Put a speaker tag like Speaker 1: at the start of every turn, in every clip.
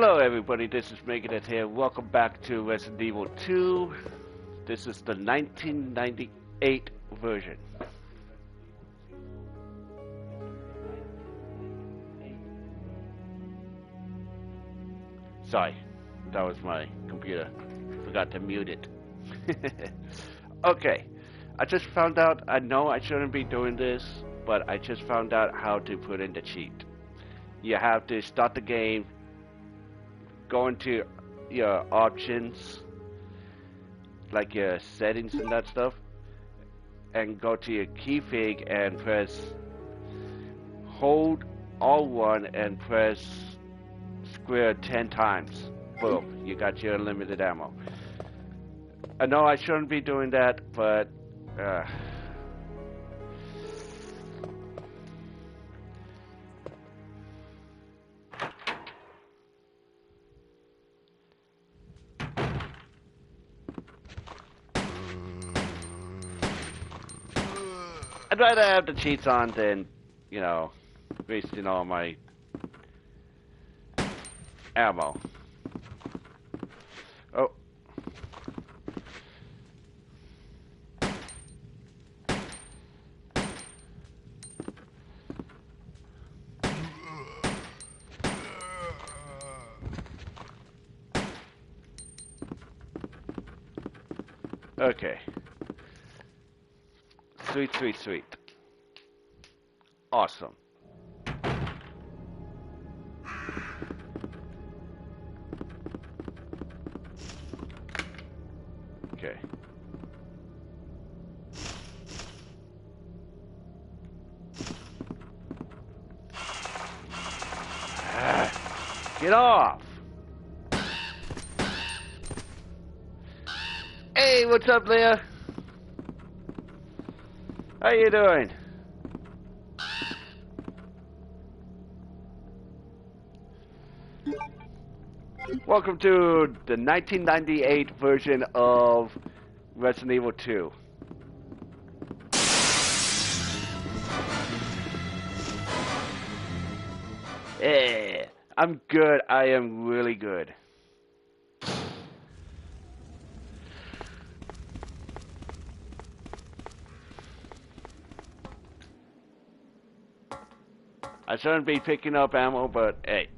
Speaker 1: Hello everybody, this is Megadeth here. Welcome back to Resident Evil 2. This is the 1998 version. Sorry, that was my computer. Forgot to mute it. Okay, I just found out, I know I shouldn't be doing this, but I just found out how to put in the cheat. You have to start the game, go into your options, like your settings and that stuff, and go to your keyfig and press hold Alt1 and press square 10 times. Boom, you got your unlimited ammo. I know I shouldn't be doing that, but I'd rather have the cheats on than, you know, wasting all my ammo. Oh. Okay. Sweet, sweet, sweet. Awesome. Okay. Get off! Hey, what's up, Leah? How you doing? Welcome to the 1998 version of Resident Evil 2. Yeah, I'm good. I am really good. I shouldn't be picking up ammo, but hey.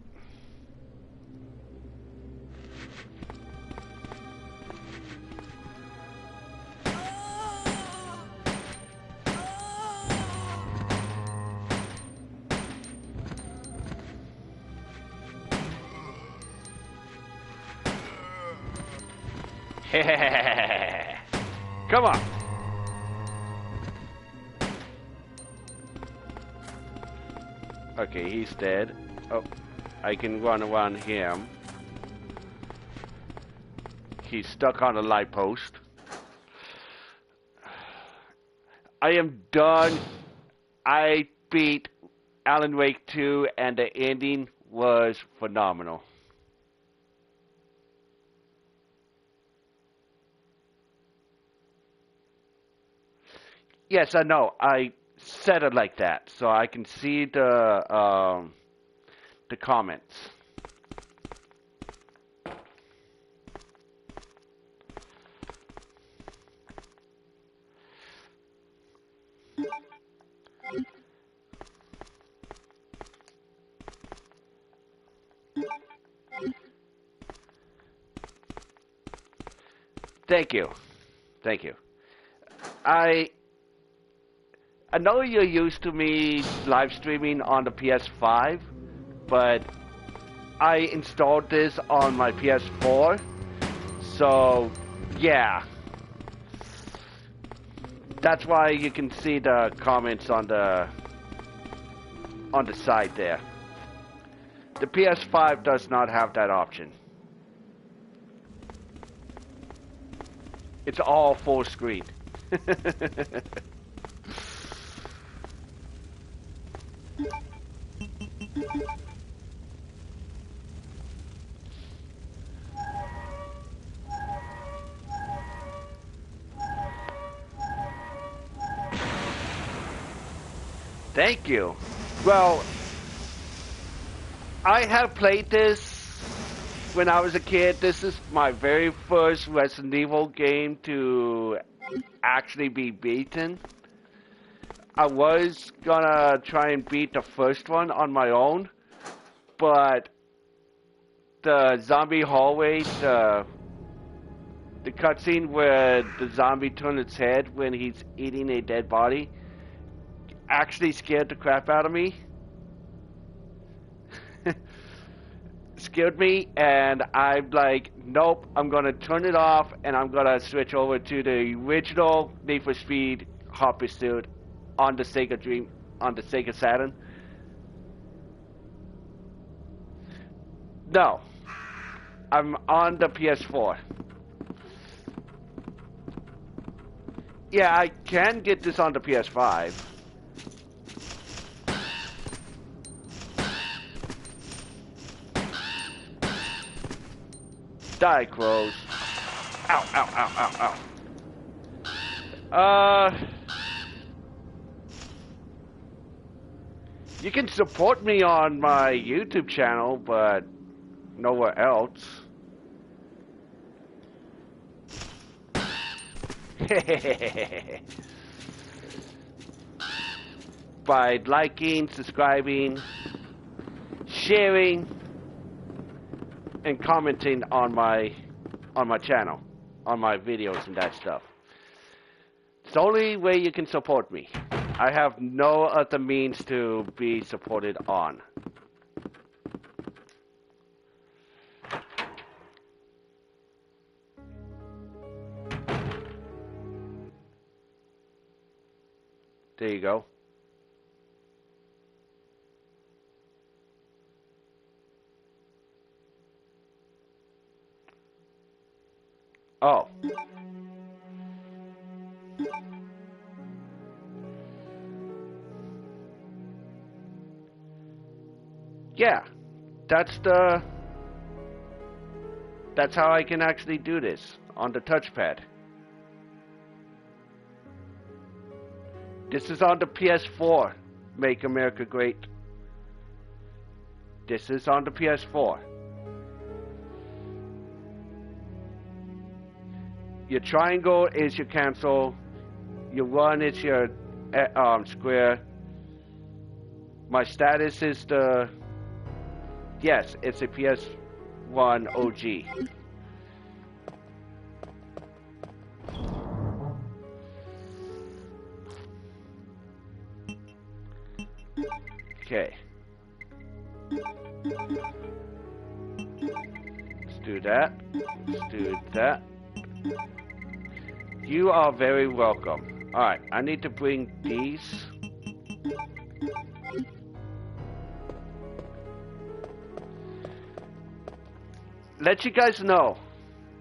Speaker 1: Come on. Okay, he's dead. Oh, I can run around him. He's stuck on a light post. I am done. I beat Alan Wake 2 and the ending was phenomenal. Yes, I know. I said it like that, so I can see the comments. Thank you. Thank you. I know you're used to me live streaming on the PS5, but I installed this on my PS4, so yeah. That's why you can see the comments on the side there. The PS5 does not have that option. It's all full screen. Thank you. Well, I have played this when I was a kid, this is my very first Resident Evil game to actually be beaten. I was gonna try and beat the first one on my own, but the zombie hallway, the cutscene where the zombie turns its head when he's eating a dead body, actually scared the crap out of me. Scared me, and I'm like, nope, I'm gonna turn it off, and I'm gonna switch over to the original Need for Speed Hot Pursuit on the Sega Saturn. No, I'm on the PS4. Yeah, I can get this on the PS5. Die, crows. Ow, ow, ow, ow, ow. You can support me on my YouTube channel, but nowhere else. By liking, subscribing, sharing, and commenting on my channel, on my videos and that stuff. It's the only way you can support me. I have no other means to be supported on. There you go. Oh. Yeah, that's how I can actually do this on the touchpad. This is on the PS4. Make America Great. This is on the PS4. Your triangle is your cancel. Your one is your square. My status is the... Yes, it's a PS1 OG. Okay. Let's do that. Let's do that. You are very welcome. Alright, I need to bring these. Let you guys know,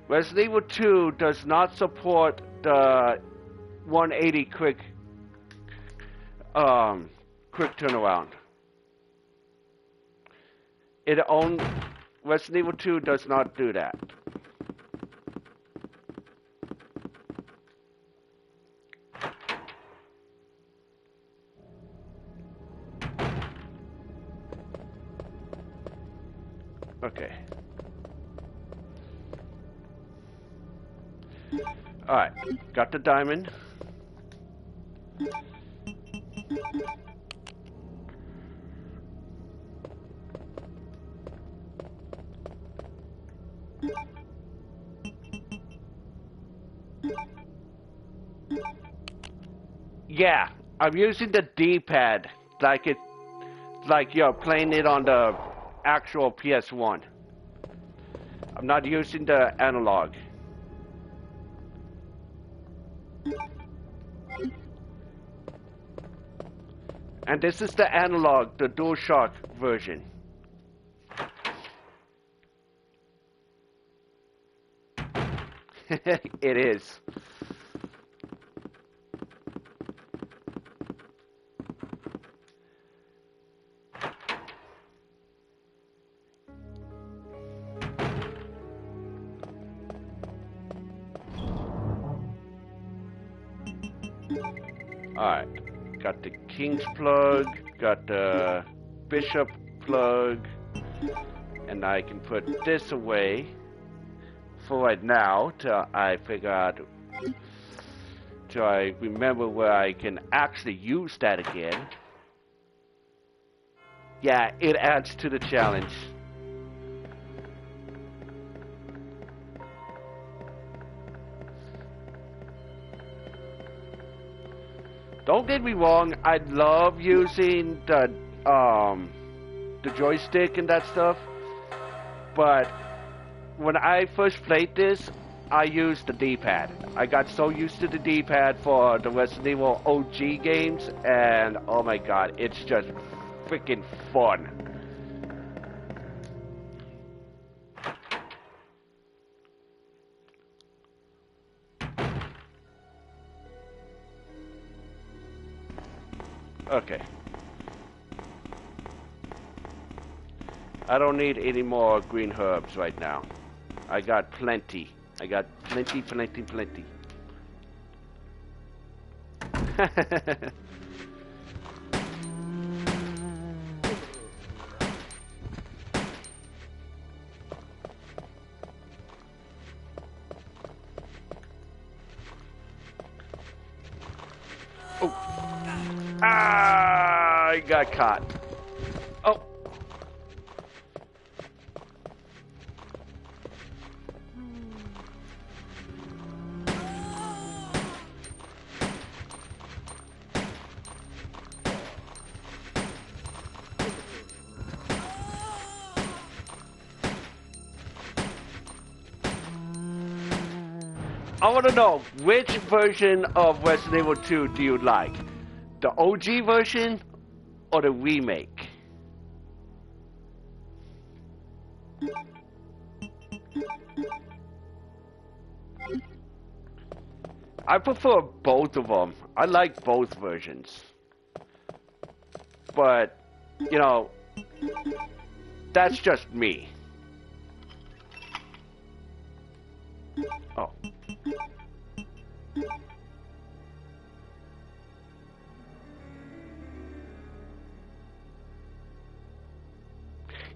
Speaker 1: Resident Evil 2 does not support the 180 quick turnaround. Resident Evil 2 does not do that. Okay. Alright, got the diamond. Yeah, I'm using the D-pad like you're playing it on the actual PS1. I'm not using the analog. And this is the analog, the DualShock version. It is. Alright, got the King's plug, got the Bishop plug, And I can put this away for right now till I figure out, till I remember where I can actually use that again. Yeah, it adds to the challenge. Don't get me wrong, I love using the joystick and that stuff, but when I first played this, I used the D-pad. I got so used to the D-pad for the Resident Evil OG games, and oh my god, it's just freaking fun. Okay. I don't need any more green herbs right now. I got plenty. I got plenty. Oh. Ah, I got caught. Oh. I want to know, which version of Resident Evil 2 do you like? The OG version or the remake? I prefer both of them. I like both versions. But, you know, that's just me. Oh.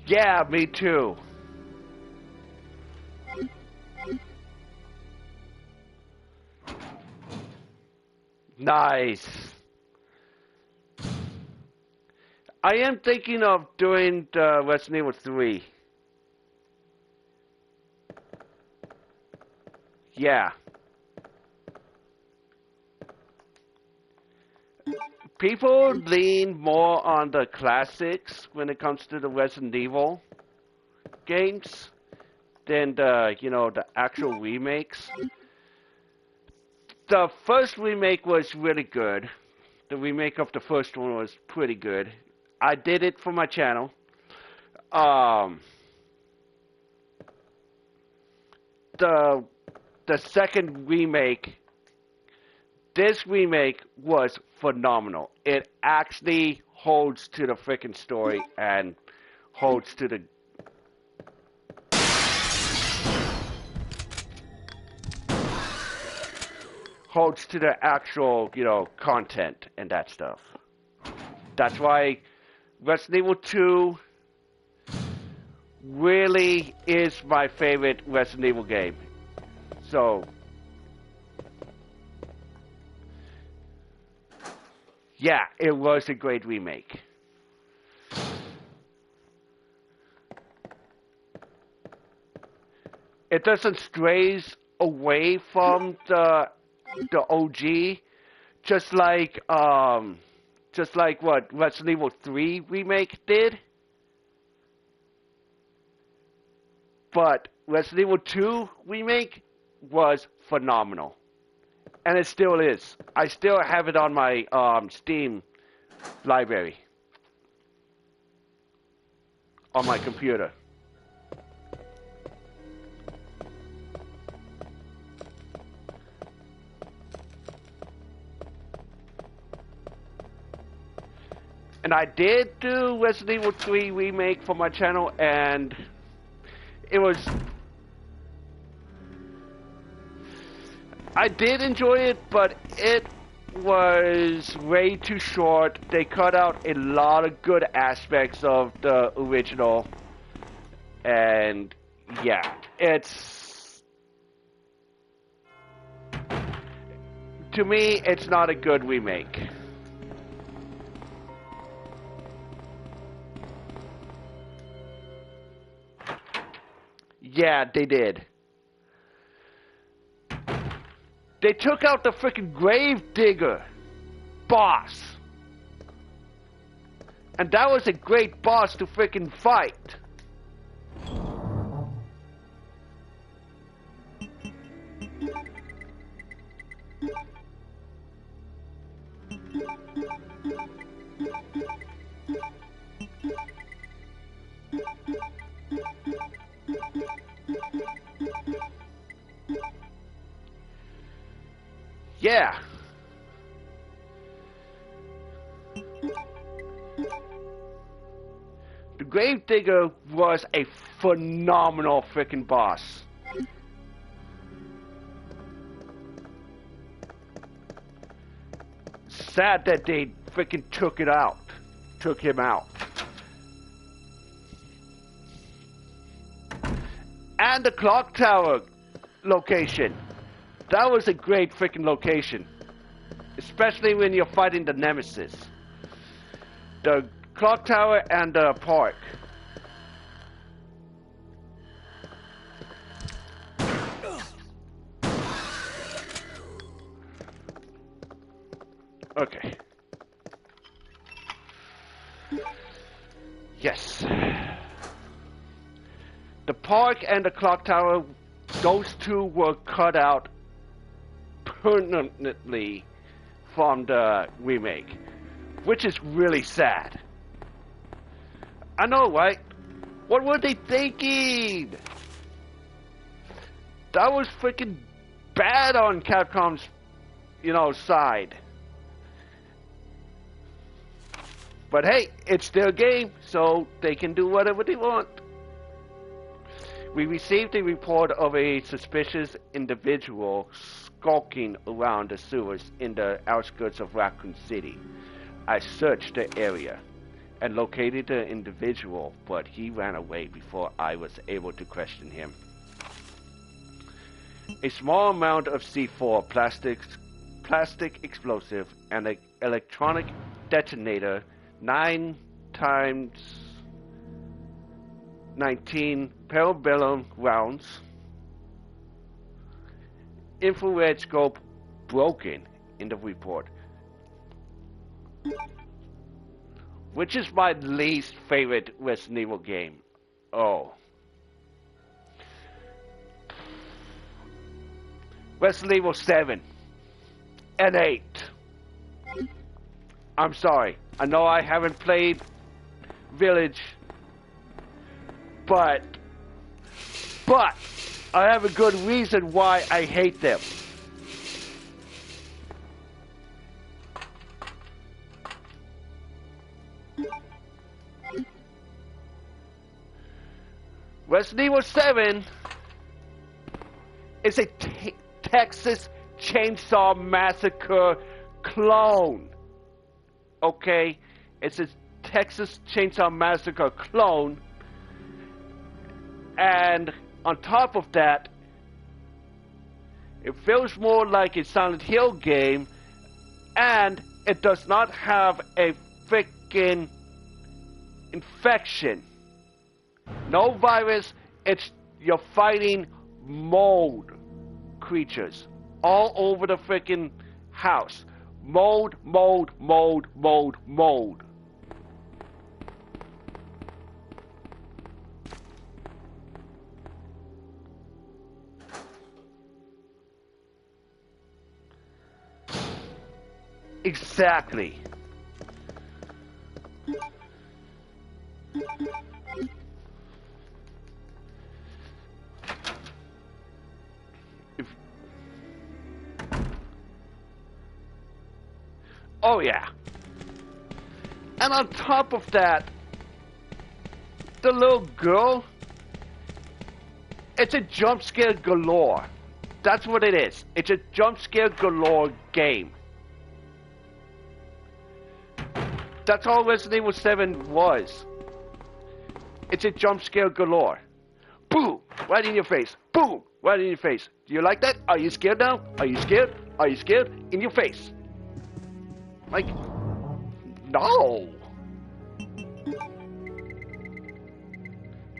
Speaker 1: Yeah, me too. Nice. I am thinking of doing the Resident Evil 3. Yeah. People lean more on the classics when it comes to the Resident Evil games than the, you know, the actual remakes. The first remake was really good. The remake of the first one was pretty good. I did it for my channel. The second remake, this remake was phenomenal. It actually holds to the freaking story and holds to the actual, you know, content and that stuff. That's why Resident Evil 2 really is my favorite Resident Evil game. So, yeah, it was a great remake. It doesn't stray away from the OG, just like what Resident Evil 3 remake did. But Resident Evil 2 remake was phenomenal. And it still is. I still have it on my Steam library. On my computer. And I did do Resident Evil 3 remake for my channel, and it was... I did enjoy it, but it was way too short. They cut out a lot of good aspects of the original. And yeah, to me, it's not a good remake. Yeah, they did. They took out the freaking Gravedigger boss. And that was a great boss to freaking fight. Yeah. The Gravedigger was a phenomenal freaking boss. Sad that they freaking took him out. And the clock tower location. That was a great freaking location. Especially when you're fighting the Nemesis. The clock tower and the park. Okay. Yes. The park and the clock tower, those two were cut out permanently from the remake, which is really sad. I know, right? What were they thinking? That was freaking bad on Capcom's, side. But hey, it's their game, so they can do whatever they want. We received a report of a suspicious individual skulking around the sewers in the outskirts of Raccoon City. I searched the area and located the individual, but he ran away before I was able to question him. A small amount of C4 plastic explosive and an electronic detonator 9 times 19 parabellum rounds, infrared scope broken in the report, which is my least favorite Resident Evil game. Oh. Resident Evil 7 and 8. I'm sorry. I know I haven't played Village, but I have a good reason why I hate them. Resident Evil 7 is a Texas Chainsaw Massacre clone. Okay? It's a Texas Chainsaw Massacre clone. And on top of that, it feels more like a Silent Hill game, and it does not have a freaking infection. No virus, you're fighting mold creatures all over the freaking house. Mold. Exactly. Oh yeah. And on top of that, the little girl, it's a jump scare galore. That's what it is. It's a jump scare galore game. That's all Resident Evil 7 was. It's a jump scare galore. Boom! Right in your face. Boom! Right in your face. Do you like that? Are you scared now? Are you scared? Are you scared? In your face. Like, no.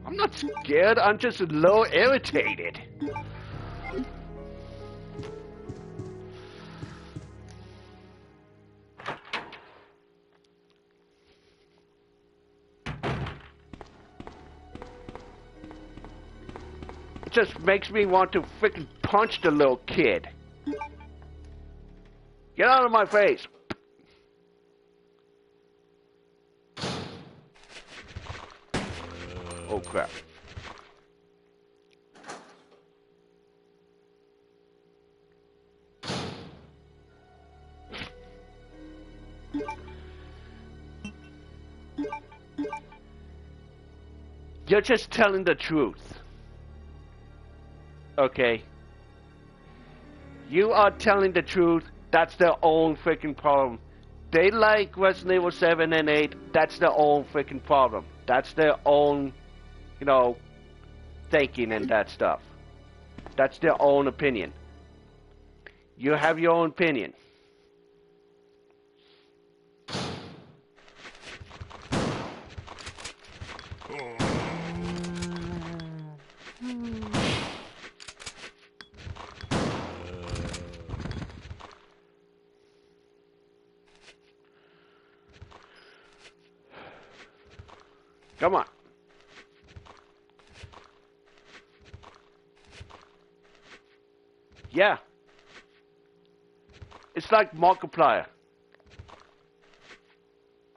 Speaker 1: I'm not scared. I'm just a little irritated. Just makes me want to freaking punch the little kid. Get out of my face. Oh crap. You're just telling the truth. Okay. You are telling the truth. That's their own freaking problem. They like Resident Evil 7 and 8. That's their own freaking problem. That's their own, you know, thinking and that stuff. That's their own opinion. You have your own opinion. Come on. Yeah. It's like Markiplier.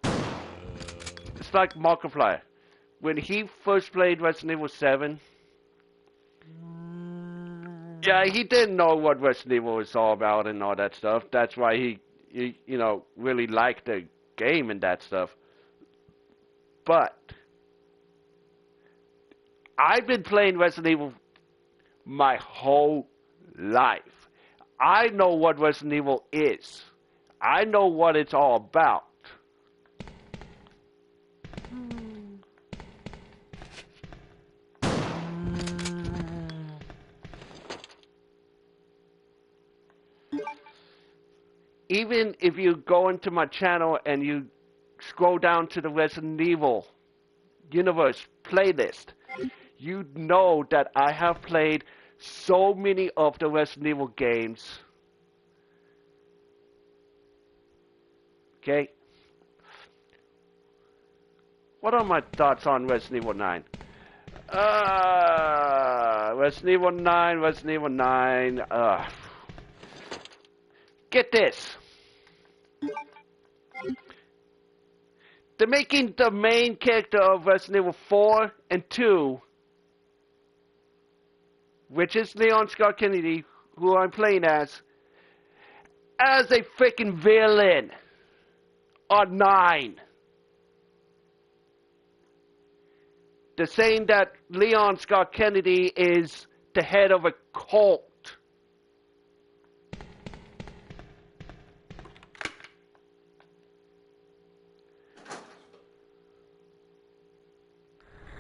Speaker 1: It's like Markiplier. When he first played Resident Evil 7, yeah, he didn't know what Resident Evil was all about and all that stuff. That's why he you know, really liked the game and that stuff. But I've been playing Resident Evil my whole life. I know what Resident Evil is. I know what it's all about. Even if you go into my channel and you scroll down to the Resident Evil Universe playlist, you know that I have played so many of the Resident Evil games. Okay? What are my thoughts on Resident Evil 9? Resident Evil 9, Resident Evil 9. Get this. They're making the main character of Resident Evil 4 and 2, which is Leon Scott Kennedy, who I'm playing as a freaking villain on 9. They're saying that Leon Scott Kennedy is the head of a cult.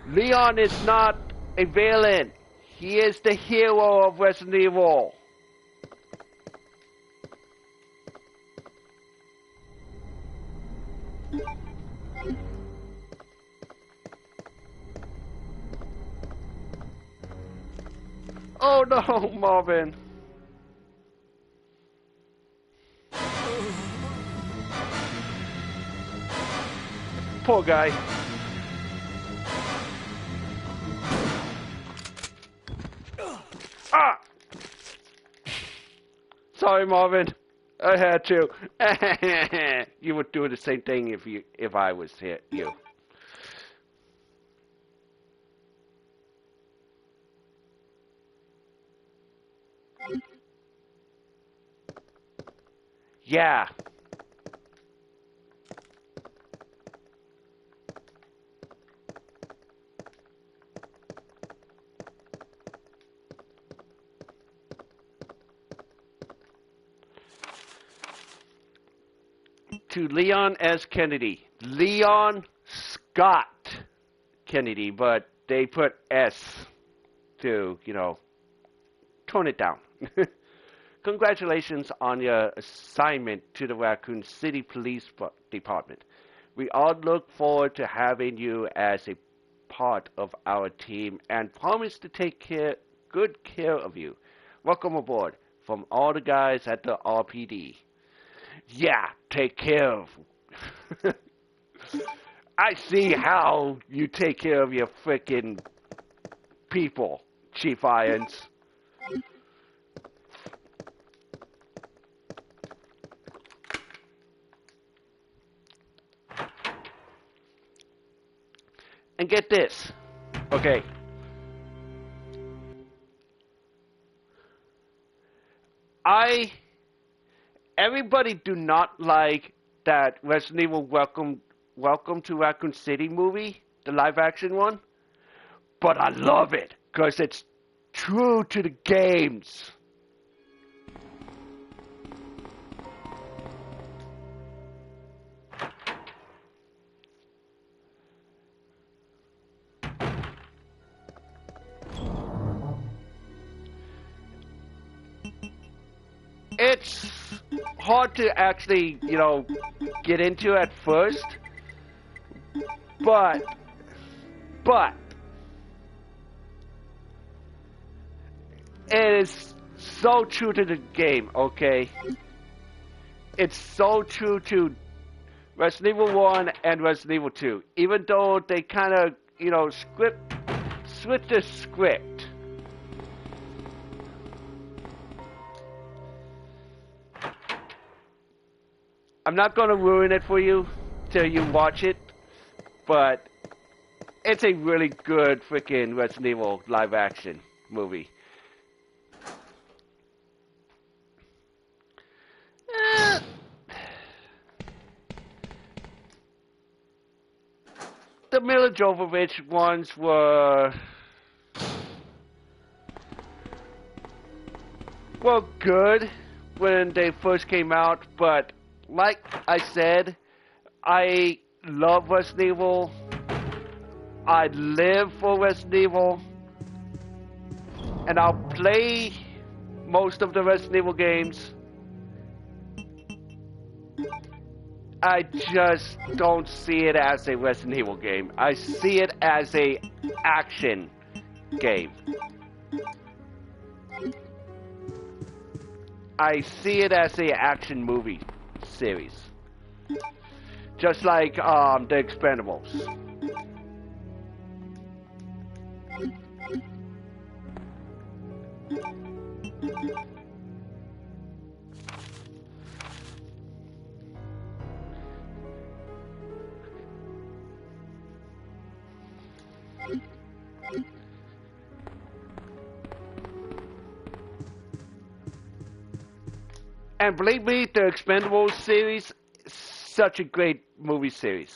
Speaker 1: Leon is not a villain. He is the hero of Resident Evil. Oh no, Marvin. Poor guy. Ah! Sorry, Marvin. I had to. You would do the same thing if I was here. You. Yeah. To Leon S. Kennedy. Leon Scott Kennedy, but they put S to, tone it down. Congratulations on your assignment to the Raccoon City Police Department. We all look forward to having you as a part of our team and promise to take good care of you. Welcome aboard from all the guys at the RPD. Yeah, take care of. I see how you take care of your frickin' people, Chief Irons. And get this, okay. Everybody do not like that Resident Evil Welcome to Raccoon City movie, the live action one, but I love it because it's true to the games. It's hard to actually, get into at first, but it is so true to the game, okay? It's so true to Resident Evil 1 and Resident Evil 2, even though they kind of, switch the script. I'm not going to ruin it for you till you watch it, but it's a really good freaking Resident Evil live action movie. The Milla Jovovich ones were good when they first came out, but like I said, I love Resident Evil. I live for Resident Evil. And I'll play most of the Resident Evil games. I just don't see it as a Resident Evil game. I see it as a action game. I see it as a action movie series, just like the Expendables. And believe me, the Expendables series is such a great movie series.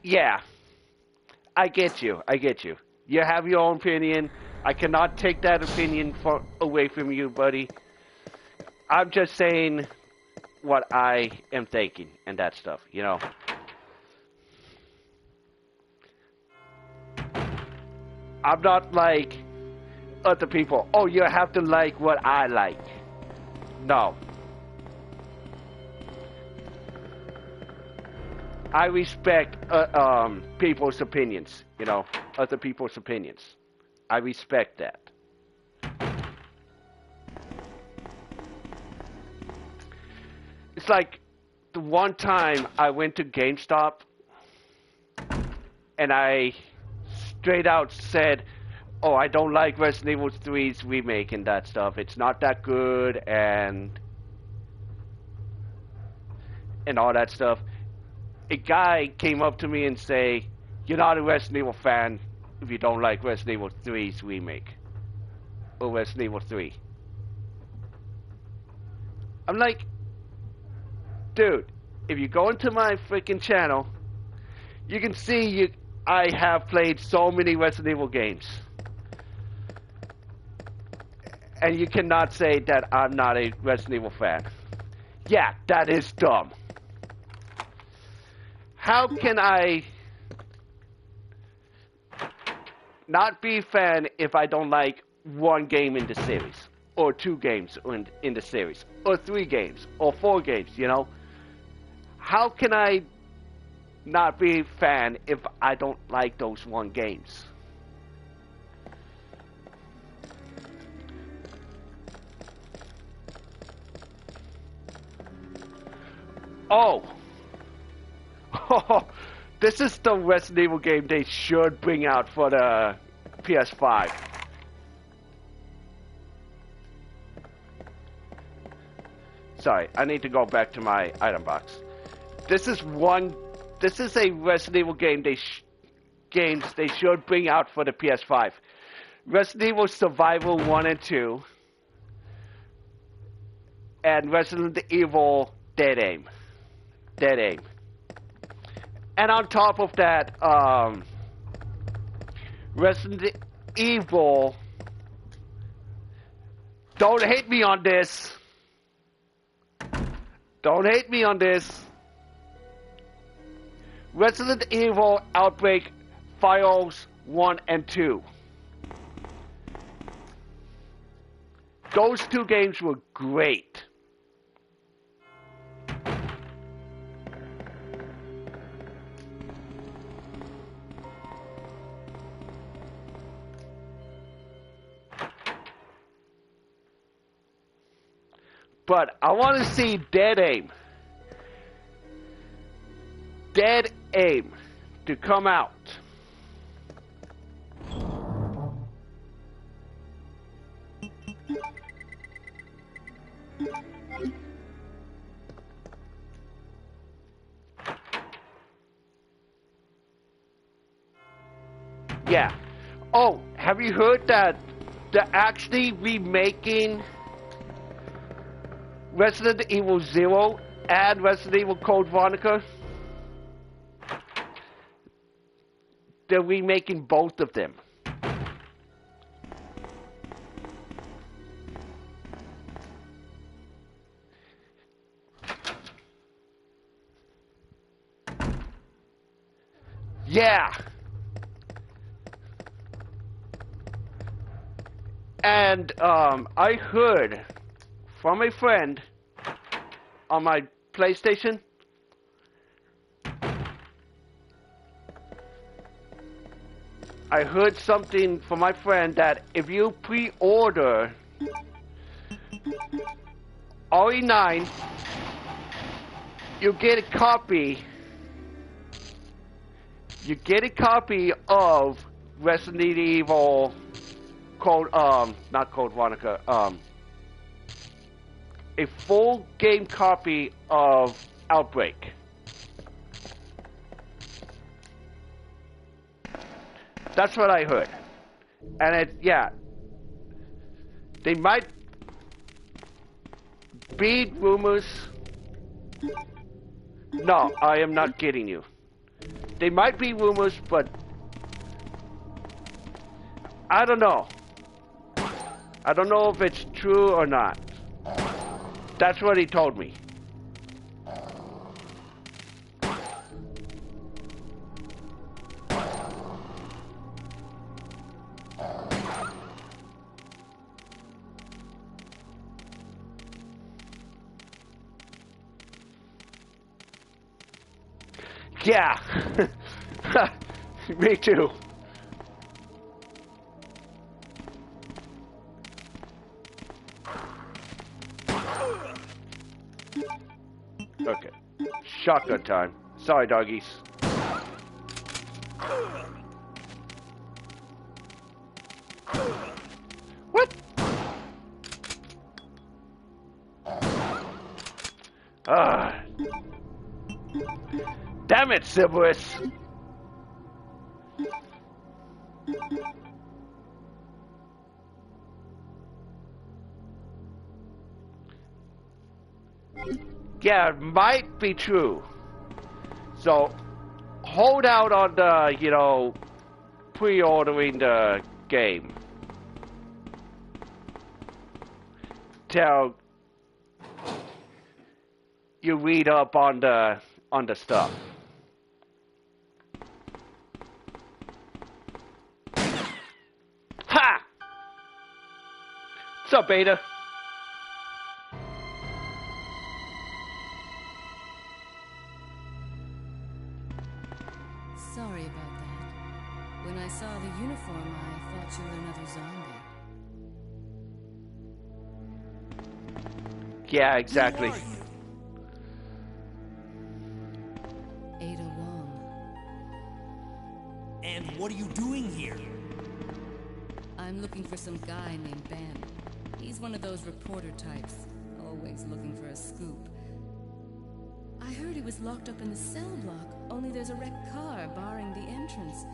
Speaker 1: Yeah, I get you. You have your own opinion. I cannot take that opinion away from you, buddy. I'm just saying what I am thinking and that stuff, I'm not like other people. Oh, you have to like what I like. No. I respect people's opinions, other people's opinions. I respect that. It's like the one time I went to GameStop and I straight out said, oh, I don't like Resident Evil 3's remake and that stuff. It's not that good and all that stuff. A guy came up to me and say, you're not a Resident Evil fan if you don't like Resident Evil 3's remake. Or Resident Evil 3. I'm like, dude, if you go into my freaking channel, you can see I have played so many Resident Evil games. and you cannot say that I'm not a Resident Evil fan. Yeah, that is dumb. How can I not be a fan if I don't like one game in the series, or 2 games in the series, or 3 games, or 4 games, you know? How can I not be a fan if I don't like those 1 games? Oh! This is the Resident Evil game they should bring out for the PS5. Sorry, I need to go back to my item box. This is a Resident Evil game games they should bring out for the PS5. Resident Evil Survival 1 and 2, and Resident Evil Dead Aim. And on top of that, Resident Evil, don't hate me on this. Don't hate me on this. Resident Evil Outbreak Files 1 and 2. Those 2 games were great. But I want to see Dead Aim to come out. Yeah. Oh, have you heard that they're actually remaking Resident Evil 0 and Resident Evil Code Veronica? They're remaking both of them. Yeah. And I heard from a friend on my PlayStation, I heard something from my friend that if you pre-order RE9, you get a copy. You get a copy of Resident Evil not Code Veronica, a full game copy of Outbreak. That's what I heard. And yeah, they might be rumors. No, I am not kidding you. They might be rumors, but I don't know. I don't know if it's true or not. That's what he told me. Yeah. Me too. Okay. Shotgun time. Sorry, doggies. What? Damn it, Cerberus. Yeah, it might be true. So, hold out on the, you know, pre-ordering the game. till you read up on the stuff. Ha! What's up, Beta?
Speaker 2: Sorry about that. When I saw the uniform, I thought you were another zombie.
Speaker 1: Yeah, exactly.
Speaker 3: Who are you?
Speaker 2: Ada Wong.
Speaker 3: And what are you doing here?
Speaker 2: I'm looking for some guy named Ben. He's one of those reporter types, always looking for a scoop. I heard he was locked up in the cell block, only there's a wrecked car barring the entrance.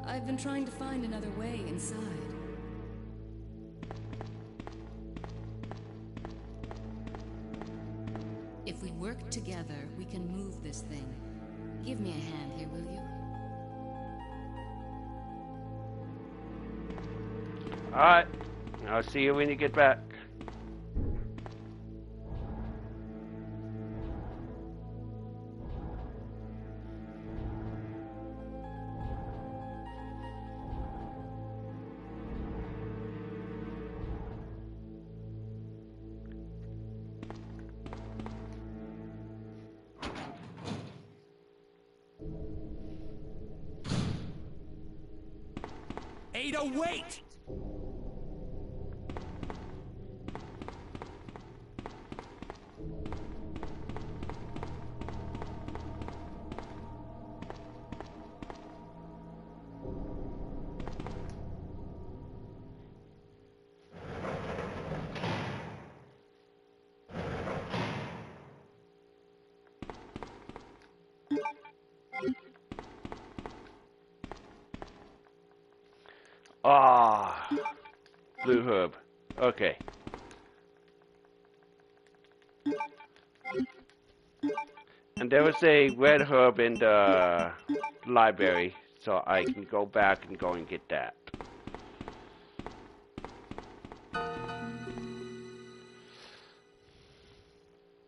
Speaker 2: I've been trying to find another way inside. If we work together, we can move this thing. Give me a hand here, will you?
Speaker 1: Alright. I'll see you when you get back.
Speaker 3: Ada, wait!
Speaker 1: Ah, blue herb. Okay. And there was a red herb in the library, so I can go back and go and get that.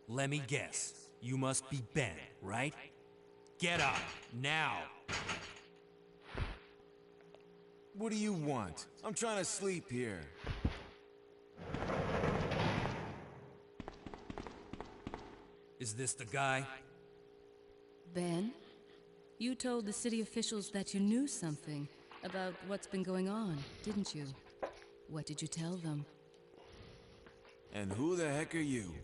Speaker 3: Let me guess. You must be Ben, right? Get up, now!
Speaker 4: What do you want? I'm trying to sleep here.
Speaker 3: Is this the guy?
Speaker 2: Ben? You told the city officials that you knew something about what's been going on, didn't you? What did you tell them?
Speaker 4: And who the heck are you?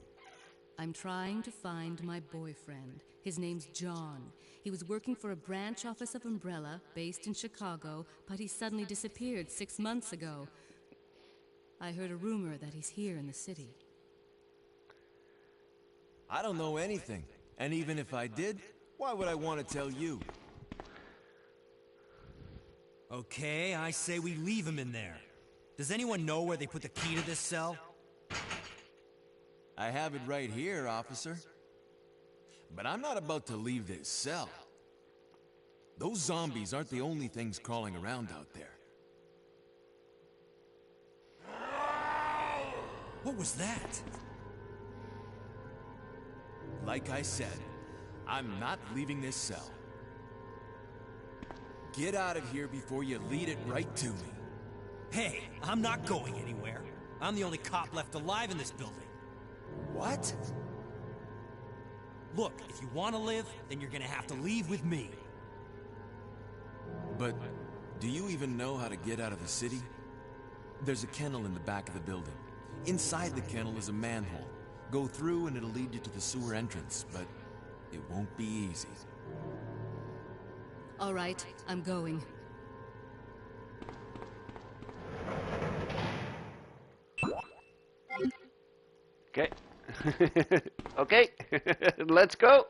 Speaker 2: I'm trying to find my boyfriend. His name's John. He was working for a branch office of Umbrella, based in Chicago, but he suddenly disappeared 6 months ago. I heard a rumor that he's here in the city.
Speaker 4: I don't know anything. And even if I did, why would I want to tell you?
Speaker 3: Okay, I say we leave him in there. Does anyone know where they put the key to this cell?
Speaker 4: I have it right here, officer. But I'm not about to leave this cell. Those zombies aren't the only things crawling around out there.
Speaker 3: What was that?
Speaker 4: Like I said, I'm not leaving this cell. Get out of here before you lead it right to me.
Speaker 3: Hey, I'm not going anywhere. I'm the only cop left alive in this building.
Speaker 4: What?
Speaker 3: Look, if you want to live, then you're gonna have to leave with me.
Speaker 4: But do you even know how to get out of the city? There's a kennel in the back of the building. Inside the kennel is a manhole. Go through and it'll lead you to the sewer entrance, but it won't be easy.
Speaker 2: All right, I'm going.
Speaker 1: Okay. Okay. Let's go.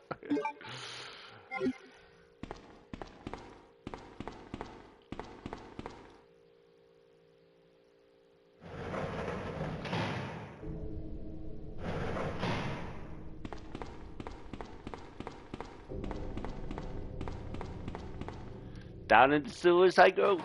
Speaker 1: Down in the sewers I go.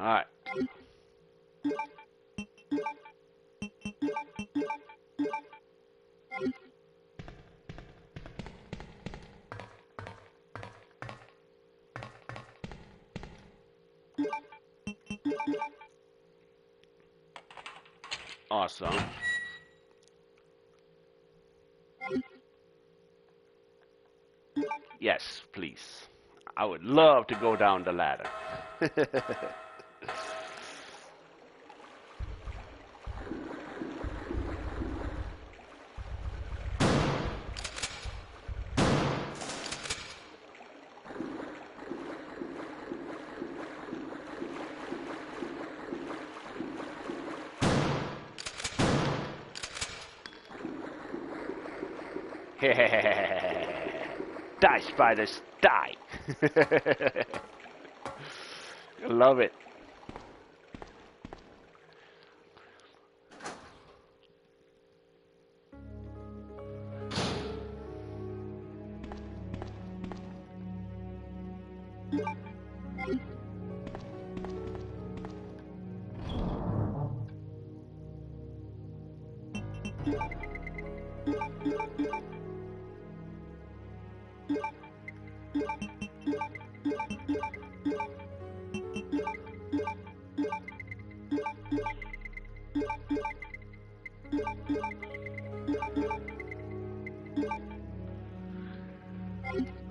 Speaker 1: Alright. Awesome. Yes, please. I would love to go down the ladder. Die, spiders, die! I love it.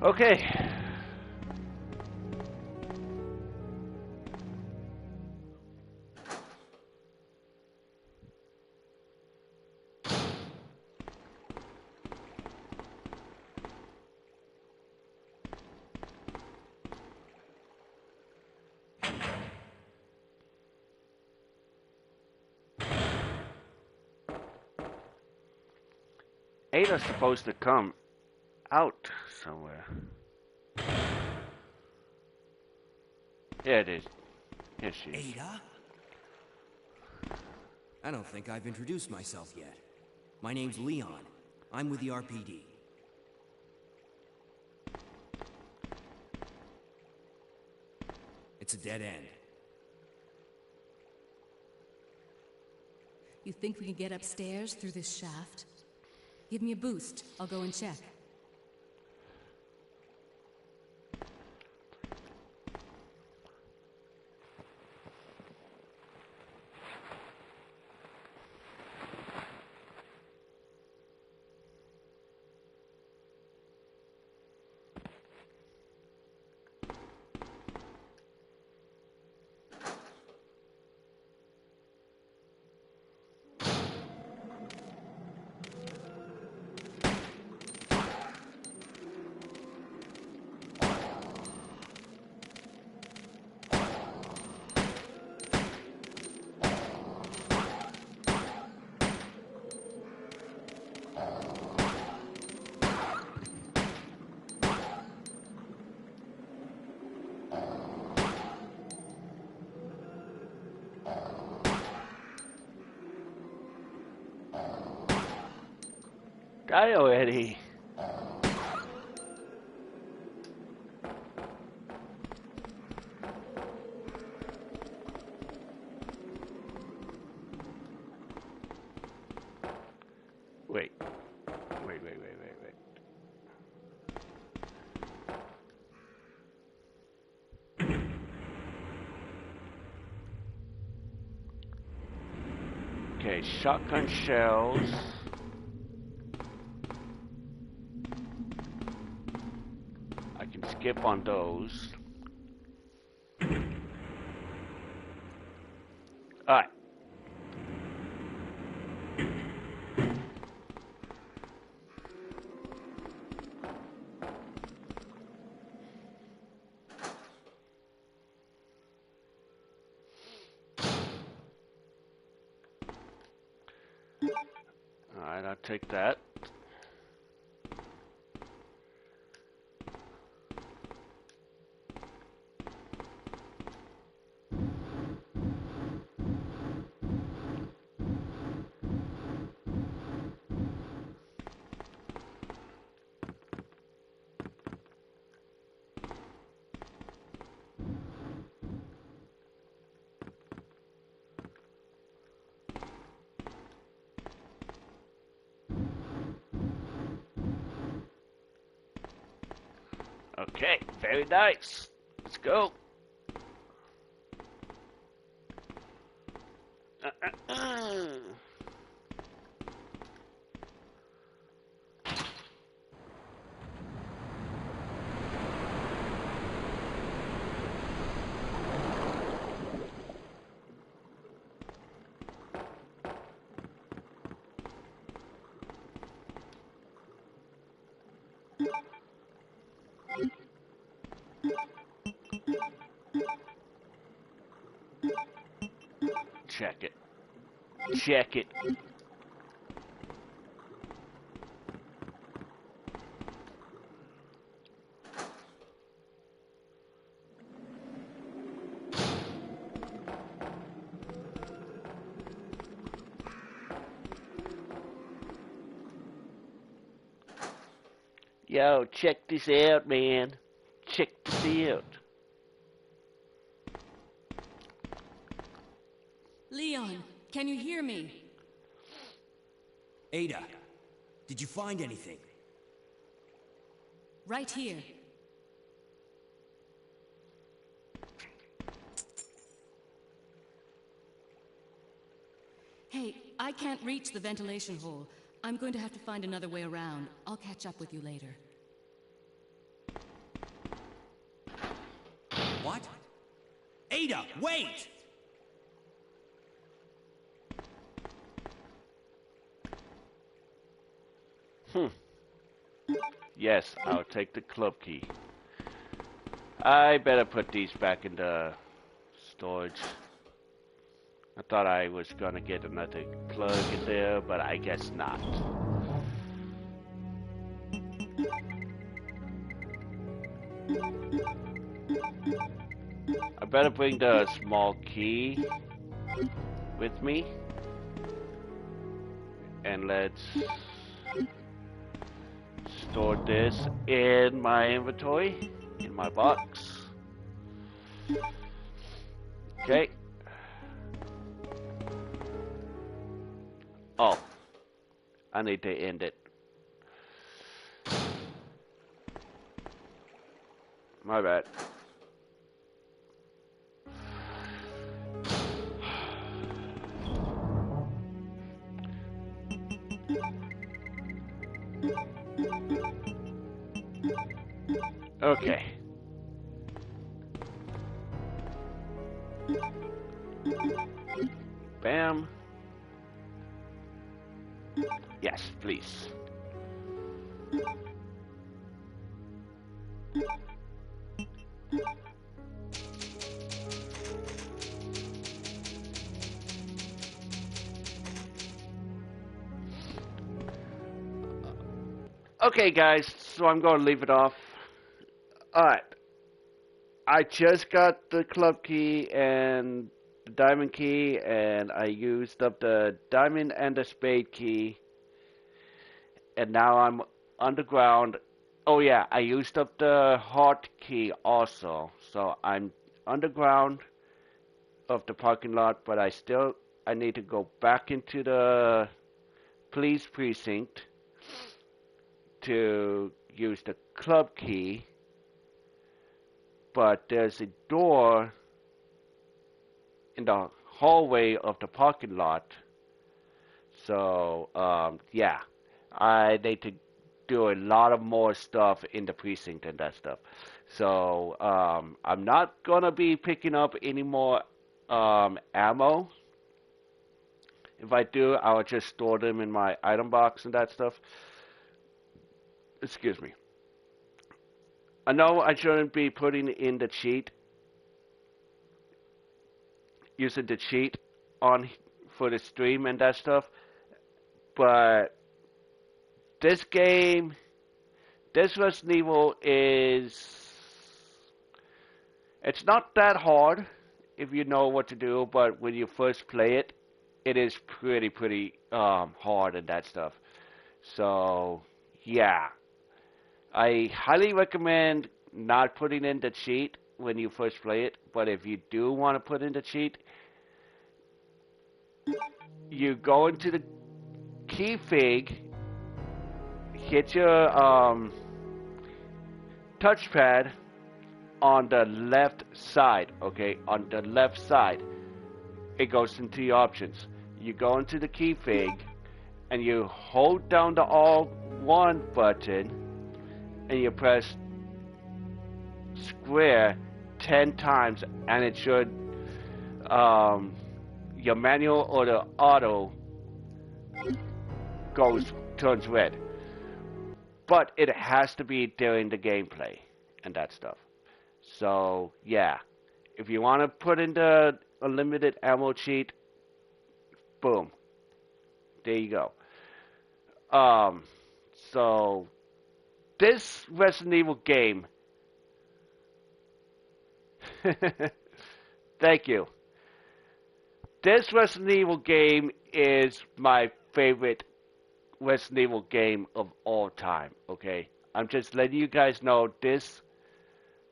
Speaker 1: Okay. Ada's supposed to come out somewhere. Yeah, it is. Here she is.
Speaker 3: Ada? I don't think I've introduced myself yet. My name's Leon. I'm with the RPD. It's a dead end.
Speaker 2: You think we can get upstairs through this shaft? Give me a boost. I'll go and check.
Speaker 1: Die already. Wait. Wait. Okay, shotgun shells. I can skip on those. Alright. Alright, I'll take that. Okay, very nice. Let's go. Check it. Check it. Yo, check this out, man. Check this out.
Speaker 2: Leon, can you hear me?
Speaker 3: Ada, did you find anything?
Speaker 2: Right here. Hey, I can't reach the ventilation hole. I'm going to have to find another way around. I'll catch up with you later.
Speaker 3: What? Ada, wait!
Speaker 1: Yes, I'll take the club key. I better put these back in the storage. I thought I was gonna get another plug in there, but I guess not. I better bring the small key with me. And let's store this in my inventory, in my box. Okay. Oh, I need to end it. My bad. Okay. Bam. Yes, please. Okay, guys, so I'm going to leave it off. Alright. I just got the club key and the diamond key, and I used up the diamond and the spade key. And now I'm underground. Oh yeah, I used up the heart key also. So I'm underground of the parking lot, but I need to go back into the police precinct to use the club key. But there's a door in the hallway of the parking lot. So, yeah. I need to do a lot of more stuff in the precinct and that stuff. So, I'm not gonna be picking up any more, ammo. If I do, I'll just store them in my item box and that stuff. Excuse me. I know I shouldn't be putting in the cheat, using the cheat on for the stream and that stuff, but this game, this Resident Evil it's not that hard if you know what to do, but when you first play it, it is pretty hard and that stuff. So, yeah. I highly recommend not putting in the cheat when you first play it, but if you do want to put in the cheat, you go into the key fig, hit your touchpad on the left side, okay? On the left side, it goes into your options. You go into the keyfig, and you hold down the Alt-1 button, and you press square 10 times, and it should, your manual or the auto turns red. But it has to be during the gameplay and that stuff. So yeah, if you want to put in the unlimited ammo cheat, boom, there you go. So this Resident Evil game, thank you. This Resident Evil game is my favorite Resident Evil game of all time, okay? I'm just letting you guys know this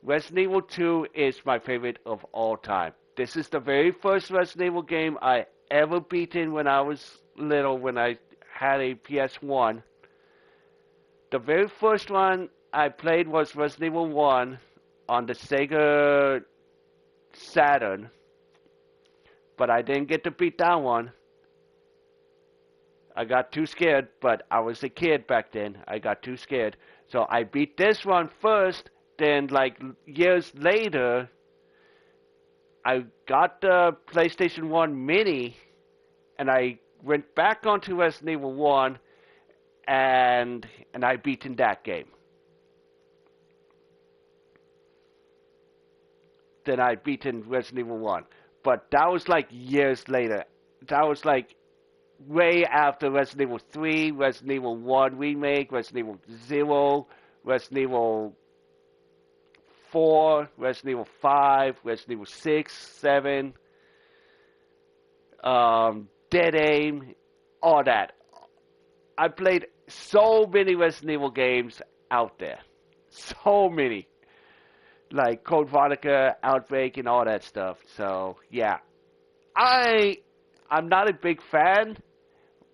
Speaker 1: Resident Evil 2 is my favorite of all time. This is the very first Resident Evil game I ever beaten when I was little, when I had a PS1. The very first one I played was Resident Evil 1 on the Sega Saturn, but I didn't get to beat that one. I got too scared, but I was a kid back then. I got too scared. So I beat this one first, then like years later, I got the PlayStation 1 Mini, and I went back onto Resident Evil 1, and I beaten that game. Then I beaten Resident Evil 1. But that was like years later. That was like way after Resident Evil 3, Resident Evil 1 Remake, Resident Evil 0, Resident Evil 4, Resident Evil 5, Resident Evil 6, 7, Dead Aim, all that. I played so many Resident Evil games out there. So many. Like Code Veronica, Outbreak, and all that stuff. So, yeah. I'm not a big fan,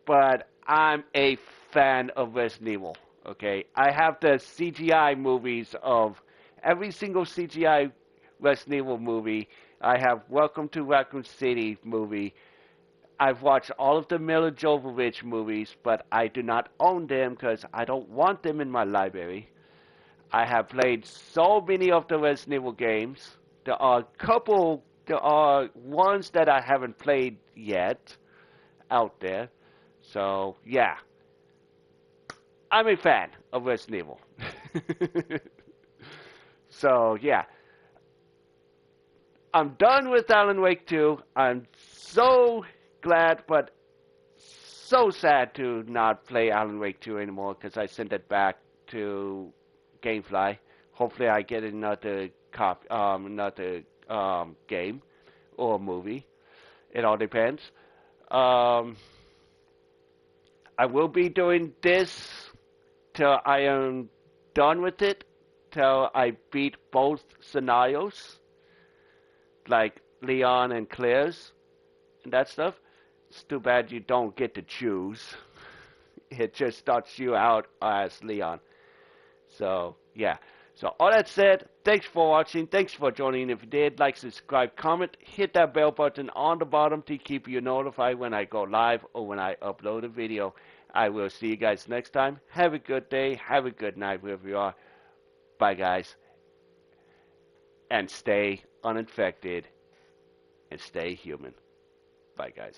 Speaker 1: but I'm a fan of Resident Evil, okay? I have the CGI movies of every single CGI Resident Evil movie. I have Welcome to Raccoon City movie. I've watched all of the Milla Jovovich movies, but I do not own them because I don't want them in my library. I have played so many of the Resident Evil games. There are ones that I haven't played yet out there. So, yeah. I'm a fan of Resident Evil. So, yeah. I'm done with Alan Wake 2. I'm so glad, but so sad to not play Alan Wake 2 anymore because I sent it back to Gamefly. Hopefully I get another game or movie. It all depends. I will be doing this till I am done with it, till I beat both scenarios, like Leon and Claire's and that stuff. It's too bad you don't get to choose. It just starts you out as Leon. So, yeah. So, all that said, thanks for watching. Thanks for joining. If you did, like, subscribe, comment, hit that bell button on the bottom to keep you notified when I go live or when I upload a video. I will see you guys next time. Have a good day. Have a good night wherever you are. Bye, guys. And stay uninfected and stay human. Bye, guys.